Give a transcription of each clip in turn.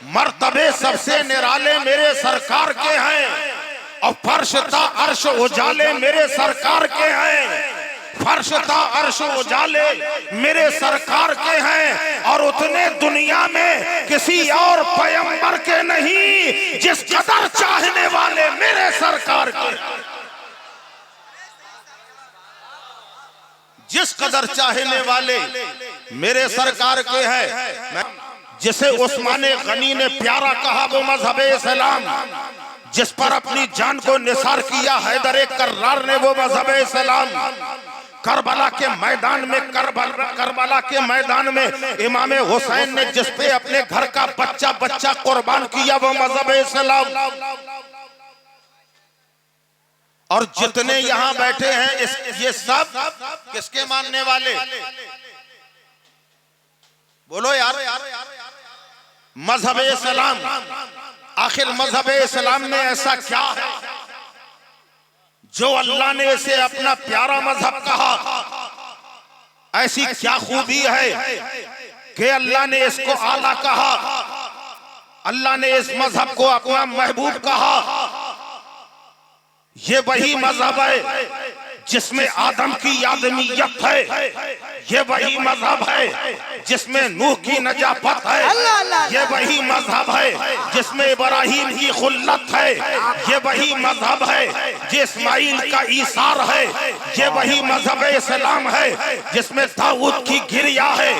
मर्तबे सबसे निराले मेरे सरकार के हैं और फर्श ता अर्श उजाले मेरे सरकार के हैं। फर्श ता अर्श उजाले मेरे सरकार के हैं और उतने दुनिया में किसी और पैगंबर के नहीं जिस कदर चाहने वाले मेरे सरकार के, जिस कदर चाहने वाले मेरे सरकार के हैं। जिसे उस्मान गनी ने प्यारा कहा वो मजहब इस्लाम, जिस पर अपनी जान को निसार किया हैदर कर्रार ने वो मजहब इस्लाम। करबला के मैदान में करबला के मैदान में इमाम हुसैन ने जिस पे अपने घर का बच्चा बच्चा कुर्बान किया वो मजहब इस्लाम। और जितने यहाँ बैठे हैं ये सब किसके मानने वाले? बोलो यार, मजहब इस्लाम। आखिर मजहब इस्लाम में ऐसा क्या है जो अल्लाह ने इसे अपना प्यारा मजहब कहा? ऐसी क्या खूबी है कि अल्लाह ने इसको आला कहा, अल्लाह ने इस मजहब को अपना महबूब कहा? ये वही मजहब है जिसमें आदम की आदमियत है, ये वही मजहब है जिसमें नूह की नजाफत है, ये वही मजहब है जिसमें इब्राहीम की खुल्लत है, ये वही मजहब है जो इस्माइल का ईसार है, ये वही मजहब इस्लाम है जिसमें दाऊद की गिरिया है,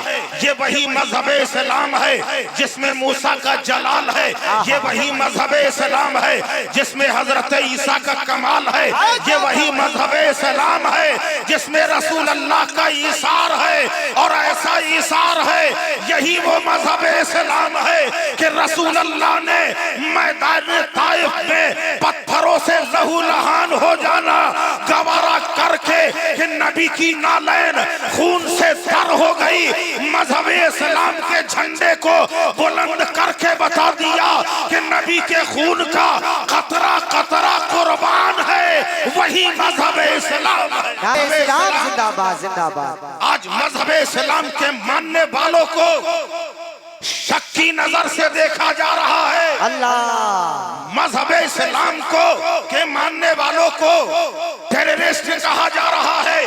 ये वही मजहब इस्लाम है जिसमें मूसा का जलाल है, ये वही मजहब इस्लाम है जिसमें हजरत ईसा का कमाल है, ये वही मजहब इस्लाम है जिसमें रसूल अल्लाह का ईसार है। और ऐसा ईसार है, यही वो मजहब इस्लाम है कि रसूल अल्लाह ने मैदान ताइफ में पत्थरों से लहूलुहान हो जाना गवारा करके कि नबी की नालैन खून से तर हो गई, मजहब इस्लाम के झंडे को बुलंद करके बता दिया कि नबी के खून का कतरा कतरा कुर्बान है, वही मजहब इस्लाम है। जिंदाबाद जिंदाबाद। आज मजहब इस्लाम के मानने वालों को शक की नजर से देखा जा रहा है। अल्लाह मजहब इस्लाम को के मानने वालों को टेररिस्ट कहा जा रहा है।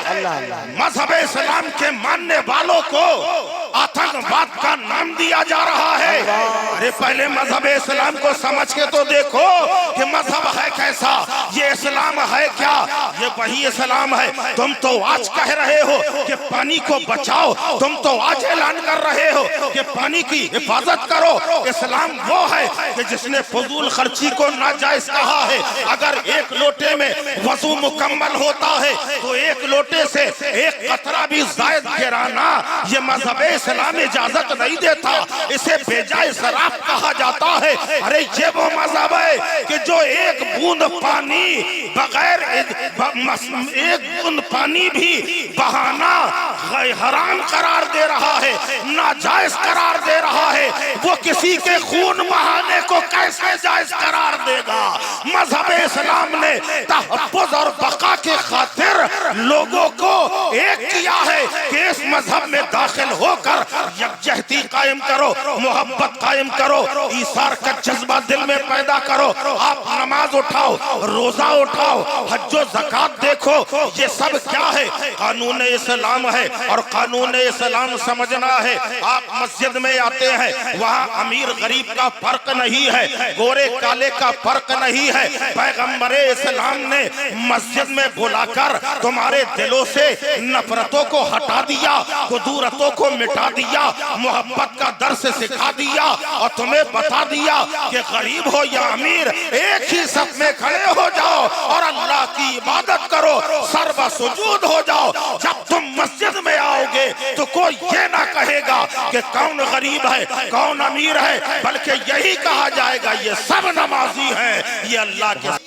मजहब इस्लाम के मानने वालों को आतंकवाद का नाम दिया जा रहा है। अरे पहले मजहब इस्लाम को समझ के तो देखो कि मजहब है कैसा, ये इस्लाम है क्या? ये वही इस्लाम है। तुम तो आज कह रहे हो कि पानी को बचाओ, तुम तो आज ऐलान कर रहे हो कि पानी की हिफाजत करो। इस्लाम वो है कि जिसने फजूल खर्ची को नाजायज कहा है। अगर एक लोटे में वजू मुकम्मल होता है तो एक लोटे से एक कतरा भी जायद गिराना ये मजहब इस्लाम इजाजत नहीं देता, इसे बेजाय शराब कहा जाता है। अरे ये वो मजहब है कि जो एक बूंद पानी बगैर एक बूंद पानी भी बहाना हराम करार दे रहा है, नाजायज करार दे रहा है, वो किसी के खून बहाने को कैसे जायज करार देगा? मजहब इस्लाम ने तहफ्फुज और बका के खातिर लोगों को एक किया है कि इस मजहब में दाखिल होकर यकजहती कायम करो, मोहब्बत कायम करो, ईसार का जज्बा दिल में पैदा करो। आप नमाज उठाओ, रोजा उठाओ, हज्जो ज़कात देखो, ये सब क्या है? कानून इस्लाम है। और कानून इस्लाम समझना है। आप मस्जिद में आते हैं, वहाँ अमीर गरीब का फर्क नहीं है, गोरे काले का फर्क नहीं है। पैगंबर इस्लाम ने मस्जिद में बुलाकर तुम्हारे दिलों से नफरतों को हटा दिया, कुदूरतों को मिटा दिया, मोहब्बत का दर्स सिखा दिया और तुम्हें बता दिया कि गरीब हो या अमीर एक ही सफ में खड़े हो जाओ और अल्लाह की इबादत करो, सर्व सुजूद हो जाओ। जब तुम मस्जिद में आओगे तो कोई ये ना कहेगा कि कौन गरीब है कौन अमीर है, बल्कि यही कहा जाएगा ये सब नमाजी हैं, ये अल्लाह के।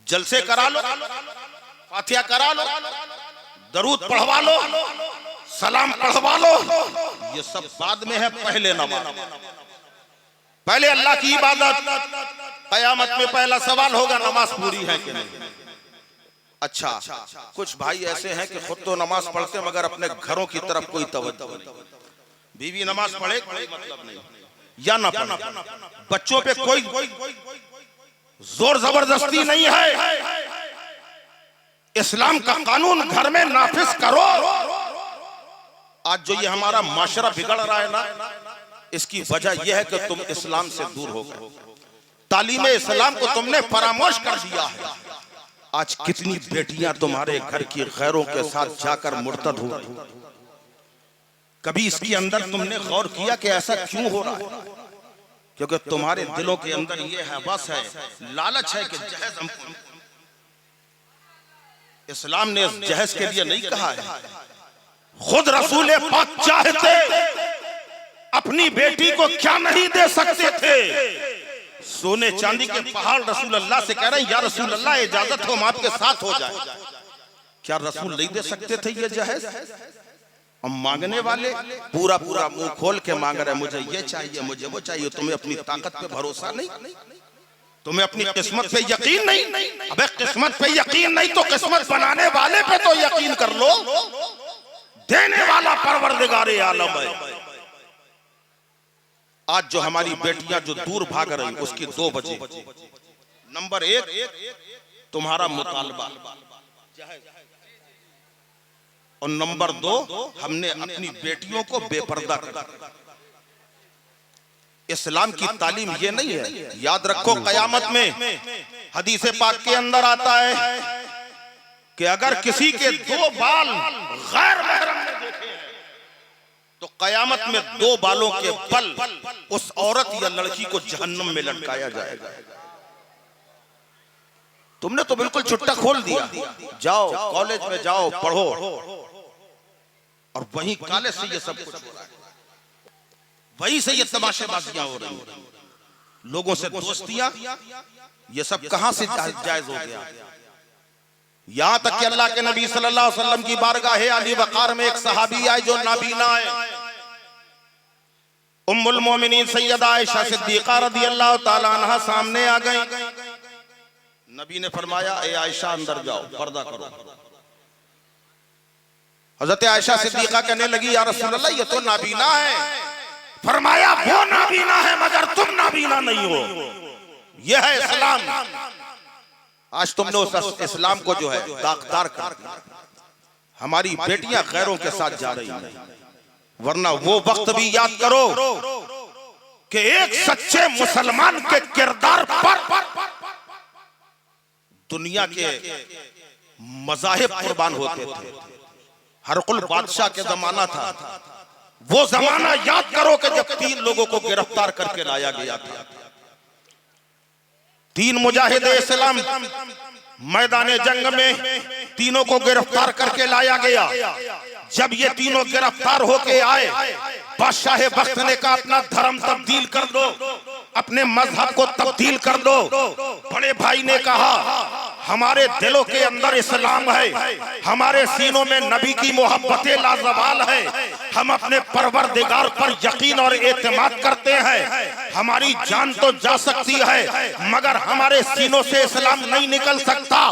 जलसे करा लो, फातिहा करा लो, दरूद पढ़वा लो, सलाम पढ़वा लो, ये सब बाद में है। पहले नमाज, पहले अल्लाह की इबादत। कयामत में पहला सवाल होगा नमाज पूरी है कि नहीं। अच्छा, कुछ भाई ऐसे हैं कि खुद तो नमाज पढ़ते मगर अपने घरों की तरफ कोई तवज्जो नहीं। बीवी नमाज पढ़े कोई मतलब नहीं, या ना पढ़े। बच्चों पे कोई जोर जबरदस्ती नहीं है। इस्लाम का कानून घर में नाफिज करो। आज जो ये हमारा माशरा बिगड़ रहा है ना, इसकी वजह यह है कि तुम इस्लाम से दूर हो गए। तालीम इस्लाम को तुमने फरामोश कर दिया है। आज कितनी बेटियां तुम्हारे घर की गैरों के साथ जाकर मुर्तद हो रही। कभी इसके अंदर तुमने गौर किया कि ऐसा क्यों हो रहा है? क्योंकि तुम्हारे दिलों के अंदर यह हवस है, लालच है कि जहेज हमको। इस्लाम ने इस जहेज के लिए नहीं कहा है। खुद रसूल पाक चाहते अपनी बेटी को क्या नहीं दे सकते थे? सोने चांदी के पहाड़ रसूल अल्लाह से कह रहे हैं, या रसूल अल्लाह इजाजत हो हम आपके साथ हो जाए। क्या रसूल नहीं दे सकते थे ये जहेज? हम मांगने वाले पूरा पूरा मुंह खोल के मांग रहे हैं, मुझे ये चाहिए, मुझे वो चाहिए। तुम्हें अपनी ताकत पे भरोसा नहीं, तुम्हें अपनी किस्मत पे यकीन नहीं। अबे किस्मत पे यकीन नहीं तो किस्मत बनाने वाले पे तो यकीन कर लो। देने वाला परवरदिगारे आलम है। आज जो हमारी बेटियां जो दूर भाग रही, उसकी दो वजह। नंबर एक, तुम्हारा मुतालबा, और नंबर दो, हमने अपनी बेटियों को बेपर्दा कर दिया। इस्लाम की तालीम ये नहीं है। याद रखो, कयामत में हदीस पाक के अंदर आता है कि अगर किसी के दो बाल गैर महरम ने देखे हैं तो कयामत में दो बालों के बल उस औरत या लड़की को जहन्नम में लटकाया जाएगा। तुमने तो बिल्कुल छुट्टा खोल दिया। जाओ कॉलेज में जाओ, पढ़ो, और वहीं कॉलेज से ये सब कुछ हो रहा है। वहीं से ये तमाशेबाजियां हो रही हैं, लोगों से दोस्तियां। ये सब कहां से जायज हो गया? यहां तक कि अल्लाह के नबी सल्लल्लाहु अलैहि वसल्लम की बारगाह अली वक़ार में एक सहाबी आई जो नाबीना है। उम्मुल मोमिनीन सैयदा आयशा सिद्दीका रज़ियल्लाहु ताला अन्हा सामने आ गई। नबी ने फरमाया, ए आयशा अंदर जाओ, पर्दा करो। हजरत आयशा सिद्दीका कहने लगी, या रसूल अल्लाह ये तो नाबीना है। फरमाया, वो नाबीना है मगर तुम नाबीना नहीं हो। यह है इस्लाम। आज तुमने उस इस्लाम को जो है दागदार कर दिया। हमारी बेटियां गैरों के साथ जा रही हैं। वरना वो वक्त भी याद करो कि एक सच्चे मुसलमान के किरदार पर दुनिया के मज़ाहिब कुर्बान होते थे। हरकुल बादशाह के जमाना था। वो जमाना याद करो कि जब 3 लोगों को गिरफ्तार करके लाया गया था। 3 मुजाहिद इस्लाम मैदान जंग में तीनों को गिरफ्तार करके लाया गया। जब ये तीनों गिरफ्तार होके आए, बादशाह वक्त ने कहा अपना धर्म तब्दील कर दो, अपने मजहब को तब्दील कर दो। बड़े भाई ने कहा हमारे दिलों के अंदर इस्लाम है, हमारे सीनों में नबी की मोहब्बतें लाजवाल है, हम अपने परवरदिगार पर यकीन और एतमाद करते हैं। हमारी जान तो जा सकती है मगर हमारे सीनों से इस्लाम नहीं निकल सकता।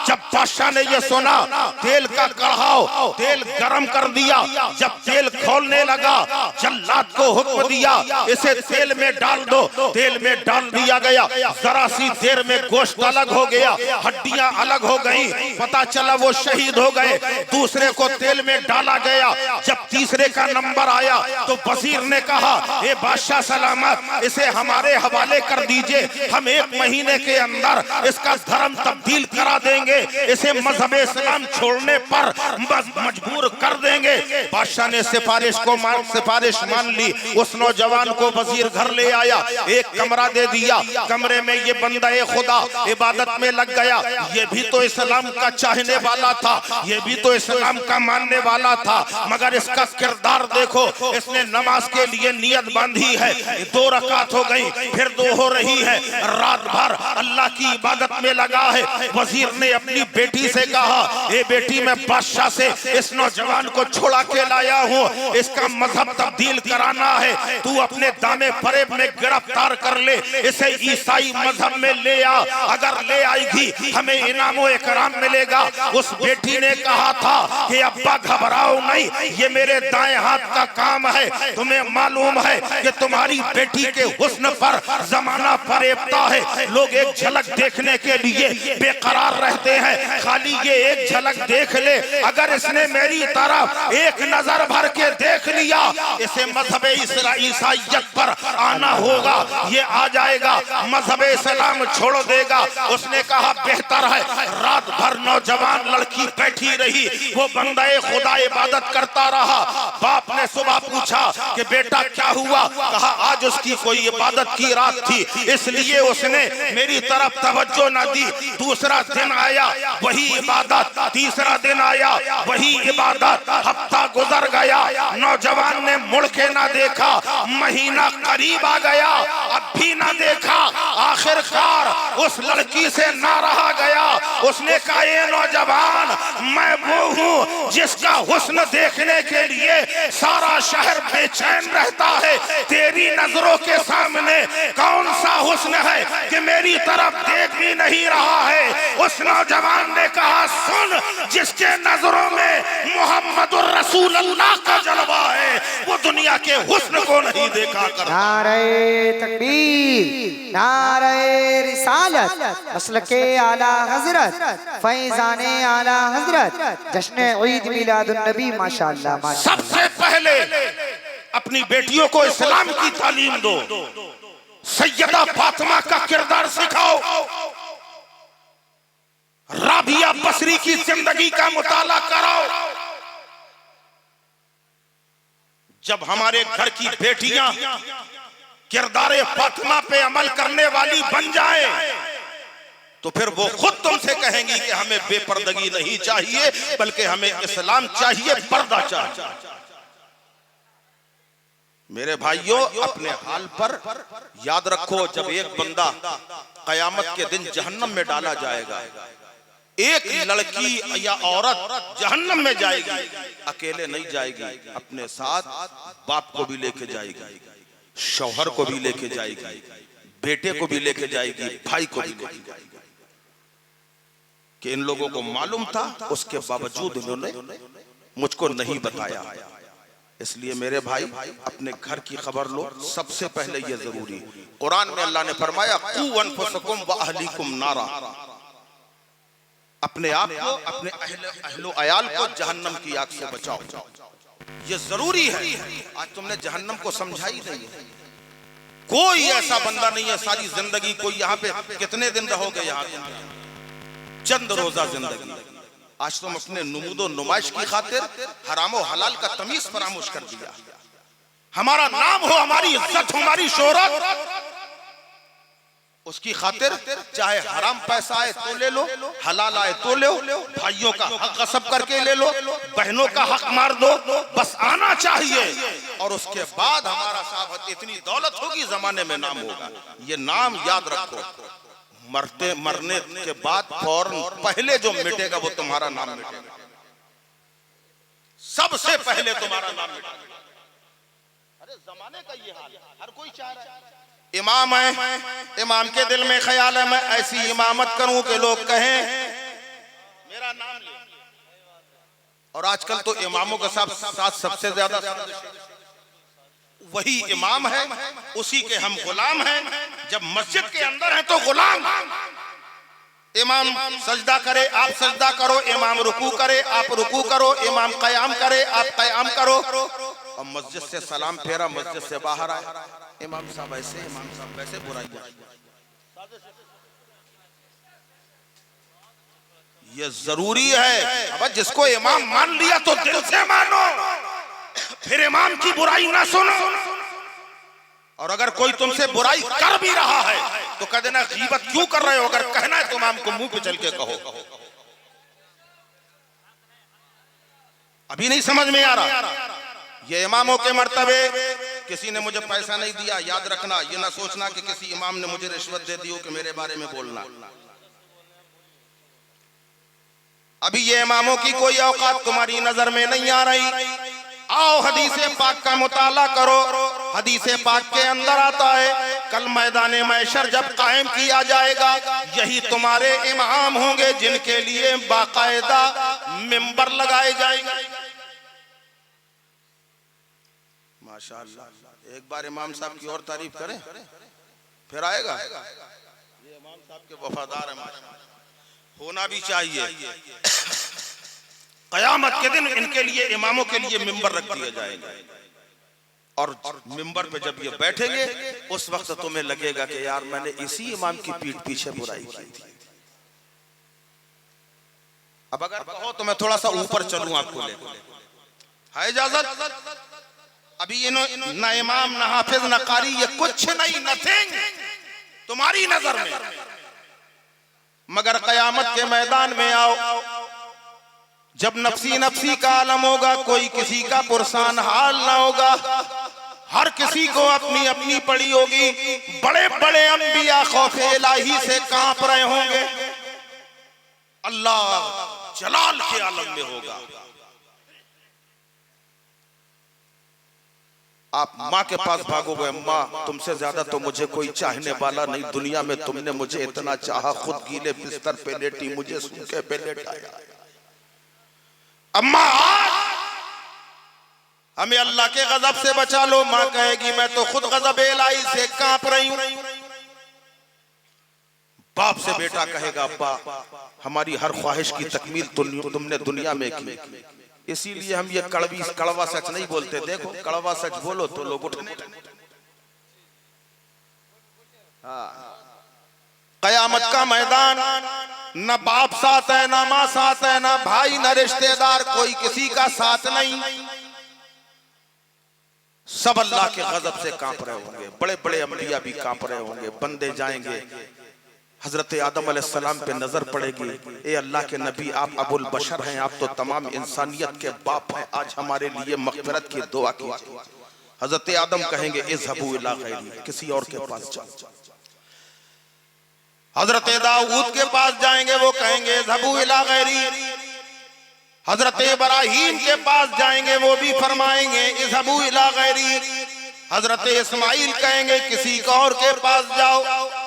जब बादशाह ने यह सुना, तेल का कढ़ाओ, तेल गरम कर दिया। जब तेल खोलने लगा, जल्लाद को हुक्म दिया इसे तेल में डाल दो। तेल में डाल दिया गया। जरा सी देर में गोश्त अलग हो गया, हड्डियां अलग हो गई। पता चला वो शहीद हो गए। दूसरे को तेल में डाला गया। जब तीसरे का नंबर आया तो वजीर ने कहा, ए बादशाह सलामत, इसे हमारे हवाले कर दीजिए, हम 1 महीने के अंदर इसका धर्म तब्दील करा देंगे, इसे मजहब इस्लाम छोड़ने पर मजबूर कर देंगे। बादशाह ने सिफारिश मान ली। उस नौजवान को वजीर घर ले आया, एक कमरा दे दिया। कमरे में ये बंदा खुदा इबादत में लग गया। ये भी तो इस्लाम का चाहने वाला था, ये भी तो इस्लाम का मानने वाला था, मगर इसका किरदार देखो। इसने नमाज के लिए नियत बांधी है, 2 रकात हो गई, फिर 2 हो रही है। रात भर अल्लाह की इबादत में लगा है। वजीर ने अपनी बेटी से कहा, ए बेटी, मैं बादशाह से इस नौजवान को छोड़ा के लाया हूँ, इसका मजहब तब्दील कराना है, तू अपने दामे फरेब में गिरफ्तार कर ले, इसे ईसाई मजहब में ले आ, अगर ले आएगी हमें इनामो इकराम मिलेगा। उस बेटी ने कहा था कि अब्बा घबराओ नहीं, ये मेरे दाएं दाएं हाथ का काम है। तुम्हें मालूम है कि तुम्हारी बेटी के हुस्न पर जमाना फरेबता है। लोग एक झलक देखने के लिए बेकरार रहते हैं। खाली ये एक झलक देख ले, अगर इसने मेरी तरफ एक नजर भर के देख लिया, इसे मजहब ईसाइयत पर आना होगा। ये आ जाएगा, मजहब इस्लाम छोड़ देगा। उसने कहा बेहतर है। रात भर नौजवान लड़की बैठी रही, वो बंदे खुदा इबादत करता रहा। बाप ने सुबह पूछा कि बेटा क्या हुआ? कहा आज उसकी कोई इबादत की रात थी, इसलिए उसने मेरी तरफ तवज्जो न दी। दूसरा दिन आया, वही इबादत। तीसरा दिन आया, वही इबादत। हफ्ता गुजर गया, नौजवान ने मुड़ के ना देखा। महीना करीब आ गया, अब भी ना देखा। आखिरकार उस लड़की से ना रहा गया। उसने कहा ये नौजवान, मैं वो हूँ जिसका हुस्न देखने के लिए सारा शहर बेचैन रहता है। तेरी नजरों के सामने कौन सा हुस्न है कि मेरी तरफ देख भी नहीं रहा है? उस नौजवान ने कहा सुन, जिसके नजरों में मोहम्मदुर रसूलुल्लाह का जलवा है, वो दुनिया के हुस्न को नहीं देखा कर। नारे तकबीर, नारे रिसालत, मसलके आला हजरत, फैजाने आला हजरत, जश्न ईद मिलादुन नबी। माशाअल्लाह, माशाअल्लाह। सबसे पहले अपनी बेटियों को इस्लाम की तालीम दो। सैयदा फातिमा का किरदार सिखाओ। राबिया बसरी की जिंदगी का मुताला कराओ। जब हमारे घर की बेटियां किरदार फातिमा पे अमल करने वाली बन जाए, तो फिर वो खुद तुमसे कहेंगी कि हमें बेपर्दगी नहीं चाहिए, बल्कि हमें इस्लाम चाहिए, पर्दा चाहिए। मेरे भाइयों, अपने हाल पर याद रखो, जब एक बंदा कयामत के दिन जहन्नम में डाला जाएगा, एक लड़की या औरत जहन्नम में जाएगी, अकेले नहीं जाएगी, अपने साथ बाप को भी लेके जाएगी, शौहर को भी लेके जाएगी, बेटे को भी लेके जाएगी, भाई को भी लेके जाएगी। कि इन लोगों को मालूम था, उसके बावजूद इन्होंने मुझको नहीं बताया। इसलिए मेरे भाई, अपने घर की खबर लो। सबसे पहले ये जरूरी, कुरान में अल्लाह ने फरमाया कू अनफुसकुम व अहलीकुम नारा, अपने आप को, अपने अहलो अयाल को जहन्नम की आग से बचाओ। ये जरूरी है। आज तुमने जहन्नम को समझा ही नहीं है। कोई ऐसा बंदा नहीं है सारी जिंदगी, कोई यहाँ पे कितने दिन रहोगे? यहाँ चंद रोजा जिंदगी। आज तुम अपने नुमूदो नुमाइश की खातिर हराम और हलाल का तमीज फरामोश कर दिया। हमारा नाम हो, हमारी इज्जत हो, हमारी शोहरत, उसकी खातिर चाहे हराम पैसा आए तो ले लो, हलाल आए तो लो, भाइयों का हक गसब करके ले लो, बहनों का हक मार दो, बस आना चाहिए। और उसके बाद हमारा साहब इतनी दौलत होगी, जमाने में नाम होगा। ये नाम याद रखो, मरने के बाद फौरन पहले जो मिटेगा वो तुम्हारा नाम मिटेगा। सबसे पहले तुम्हारा नाम मिटेगा। अरे जमाने का ये हाल, हर कोई चाह रहा है। इमाम है, इमाम के दिल में ख्याल है मैं ऐसी इमामत करूं कि लोग कहें मेरा नाम ले। और आजकल तो इमामों के साथ सबसे ज्यादा वही इमाम है, उसी के हम गुलाम हैं। जब मस्जिद के अंदर हैं तो गुलाम। इमाम सजदा करे, आप सजदा करो, इमाम रुकू करे, आप रुकू करो, इमाम कयाम करे, आप कयाम करो। और मस्जिद से सलाम फेरा, मस्जिद से बाहर आए, इमाम साहब ऐसे, इमाम साहब वैसे, बुराई। ये जरूरी है। अब जिसको इमाम मान लिया तो दिल से मानो, फिर इमाम की बुराई ना सुनो। और अगर कोई तुमसे बुराई कर भी रहा है तो कह देना गीबत क्यों कर रहे हो? अगर कहना है तो इमाम को मुंह पे चल के कहो। अभी नहीं समझ में आ रहा? ये इमामों के मर्तबे। किसी ने मुझे पैसा नहीं दिया, याद रखना, ये ना सोचना कि किसी इमाम ने मुझे रिश्वत दे दी हो कि मेरे बारे में बोलना। अभी ये इमामों की कोई औकात तुम्हारी नजर में नहीं आ रही। आओ हदीसे पाक का मुताला करो। हदीसे पाक के अंदर आता है कल मैदाने महशर जब कायम किया जाएगा, यही तुम्हारे इमाम होंगे जिनके लिए बाकायदा मिंबर लगाए जाएंगे। माशाअल्लाह। एक बार इमाम साहब की और तारीफ करें फिर आएगा। ये इमाम साहब के वफादार हैं, होना भी चाहिए। कयामत के दिन इनके लिए, इमामों के लिए मिंबर रख दिया जाएगा और मिंबर पे जब ये बैठेंगे उस वक्त तुम्हें लगेगा कि यार मैंने इसी इमाम की पीठ पीछे बुराई की थी। अब अगर कहो तो मैं थोड़ा सा ऊपर चलूं आपको लेकर, है इजाजत? अभी ये ना इमाम ना हाफिज ना कारी, ये कुछ नहीं, नथिंग तुम्हारी नजर में। मगर कयामत के मैदान में आओ, जब नफसी नफसी का आलम होगा, कोई किसी का पुरसान हाल ना होगा, हर किसी को अपनी अपनी पड़ी होगी। बड़े बड़े अंबिया खौफे इलाही से कांप रहे होंगे, अल्लाह जलाल के आलम में होगा। आप माँ के पास भागोगे, माँ तुमसे ज्यादा तो मुझे कोई चाहने वाला नहीं दुनिया में, तुमने मुझे इतना चाहा, खुद गीले बिस्तर पे लेटी, मुझे सूखे पे लेटाया। अम्मा हमें अल्लाह के गजब से बचा लो। माँ कहेगी मैं तो खुद गजब इलाही से कांप रही हूं। बाप से बेटा कहेगा अब्बा हमारी हर ख्वाहिश की तकमील तुमने दुनिया में की, इसीलिए हम ये कड़वा सच नहीं बोलते। देखो कड़वा सच बोलो तो लोग उठने। कयामत का मैदान, न बाप साथ है, न माँ साथ है, न भाई, न रिश्तेदार, कोई किसी का साथ नहीं। सब अल्लाह के गजब से कांप रहे होंगे। बड़े बड़े अंबिया भी कांप रहे होंगे। बंदे जाएंगे, हजरत आदम अलैहिस्सलाम पे नजर पड़ेगी, ए अल्लाह के नबी आप अबुल बशर हैं, आप तो तमाम इंसानियत के बाप हैं, आज हमारे लिए मग़फ़िरत की दुआ कीजिए। हजरत आदम कहेंगे इज़हबू इला गैरी, किसी और के पास जाओ। हजरत दाऊद के पास जाएंगे, वो कहेंगे इज़हबू इला गैरी। हजरत इब्राहीम के पास जाएंगे, वो भी फरमाएंगे इज़हबू इला गैरी। हजरत इस्माइल कहेंगे किसी और के पास जाओ।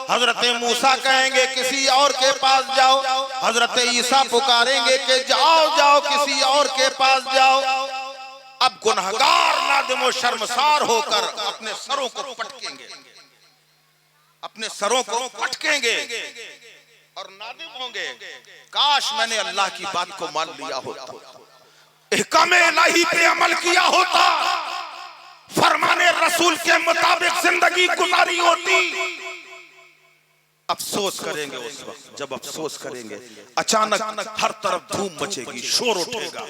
हजरत मूसा कहेंगे किसी और के पास जाओ। हजरत ईसा पुकारेंगे कि जाओ जाओ किसी और के पास जाओ। अब गुनहगार नादिम शर्मसार होकर अपने सरों को पटकेंगे, अपने सरों को पटकेंगे और नादिम होंगे, काश मैंने अल्लाह की बात को मान लिया होता, अहकामे इलाही पे अमल किया होता, फरमाने रसूल के मुताबिक जिंदगी गुजारी होती। अफसोस करेंगे उस वक्त, जब अफसोस करेंगे अचानक हर तरफ धूम मचेगी, शोर उठेगा।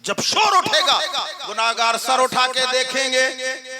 जब शोर उठेगा गुनाहगार सर उठा के देखेंगे,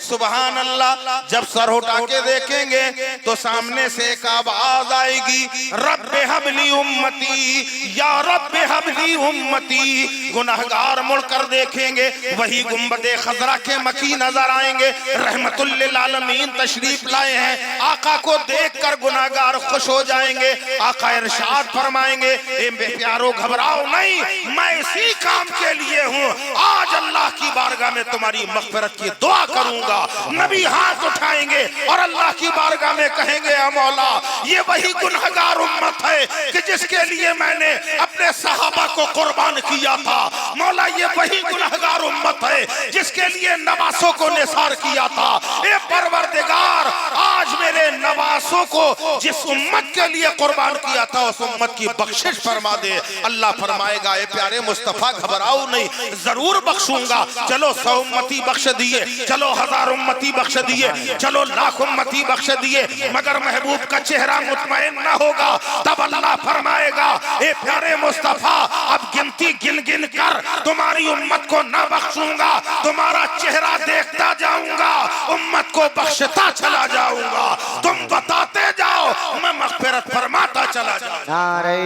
सुबहान अल्लाह। जब सर उठा के देखेंगे तो सामने से एक आवाज आएगी, रब्बे हबली उम्मती, या रब्बे हबली उम्मती। गुनाहगार मुड़कर देखेंगे, वही गुंबदे खजरा के मकी नजर आएंगे। रहमतुल लिल आलमीन तशरीफ लाए हैं, आका को देखकर गुनाहगार खुश हो जाएंगे। आका इरशाद फरमाएंगे, ए प्यारो घबराओ नहीं, मैं इसी काम के लिए हूँ, आज अल्लाह की बारगाह में तुम्हारी मग़फ़िरत की दुआ करूंगा। नबी हाथ उठाएंगे और अल्लाह की बारगाह में कहेंगे, या मौला ये वही गुनहगार उम्मत है कि जिसके लिए मैंने अपने सहाबा को कुर्बान किया था। मौला ये वही गुनहगार उम्मत है जिसके लिए नवासों को निसार किया था। ए परवरदिगार आज मेरे नवासों को जिस उम्मत के लिए कुर्बान किया था उस उम्मत की बख्शिश फरमा दे। अल्लाह फरमाएगा, ए प्यारे मुस्तफा घबराओ नहीं, जरूर बख्शूंगा। चलो 100 उम्मती बख्श दिए, चलो 1000 उम्मती बख्श दिए, चलो लाख उम्मती बख्श दिए, मगर महबूब का चेहरा मुतमईन न होगा। तब अल्लाह फरमाएगा, ए प्यारे मुस्तफा अब गिनती गिन गिन कर तुम्हारी उम्मत को न बख्शूंगा, तुम्हारा चेहरा देखता जाऊंगा, उम्मत को बख्शता चला जाऊंगा। तुम बताते जाओ, मैं मग़फ़िरत फरमाता चला जाऊंगा।